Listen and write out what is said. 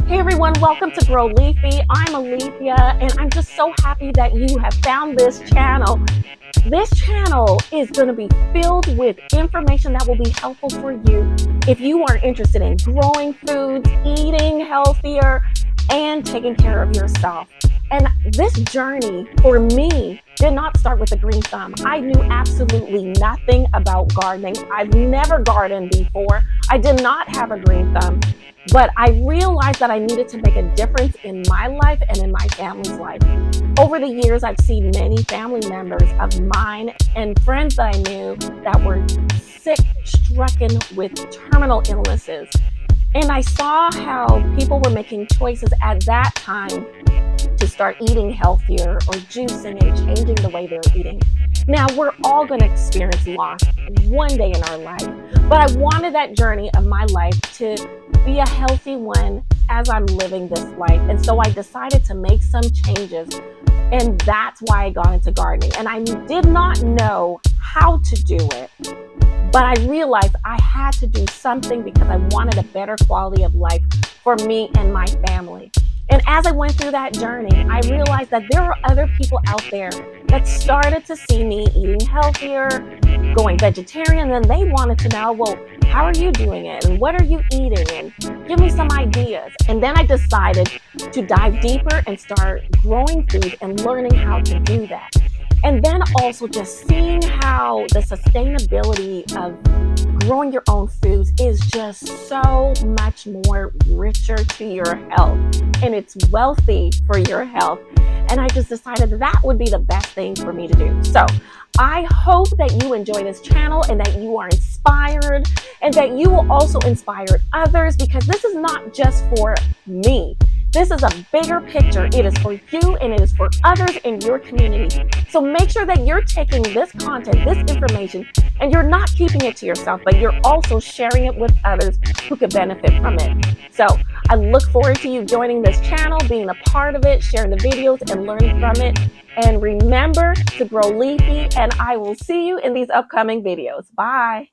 Hey everyone, welcome to Grow Leafy. I'm Alethea, and I'm just so happy that you have found this channel. This channel is going to be filled with information that will be helpful for you if you are interested in growing foods, eating healthier, and taking care of yourself. And this journey for me did not start with a green thumb. I knew absolutely nothing about gardening. I've never gardened before. I did not have a green thumb. But I realized that I needed to make a difference in my life and in my family's life. Over the years, I've seen many family members of mine and friends that I knew that were sick, stricken with terminal illnesses. And I saw how people were making choices at that time to start eating healthier or juicing and changing the way they're eating. Now, we're all going to experience loss one day in our life, but I wanted that journey of my life to be a healthy one as I'm living this life. And so I decided to make some changes, and that's why I got into gardening. And I did not know how to do it, but I realized I had to do something because I wanted a better quality of life for me and my family. And as I went through that journey, I realized that there were other people out there that started to see me eating healthier, going vegetarian, and they wanted to know, well, how are you doing it? And what are you eating? And give me some ideas. And then I decided to dive deeper and start growing food and learning how to do that. And then also just seeing how the sustainability of growing your own foods is just so much more richer to your health, and it's wealthy for your health. And I just decided that would be the best thing for me to do. So I hope that you enjoy this channel and that you are inspired and that you will also inspire others, because this is not just for me. This is a bigger picture. It is for you and it is for others in your community. So make sure that you're taking this content, this information, and you're not keeping it to yourself, but you're also sharing it with others who could benefit from it. So I look forward to you joining this channel, being a part of it, sharing the videos and learning from it. And remember to grow leafy, and I will see you in these upcoming videos. Bye.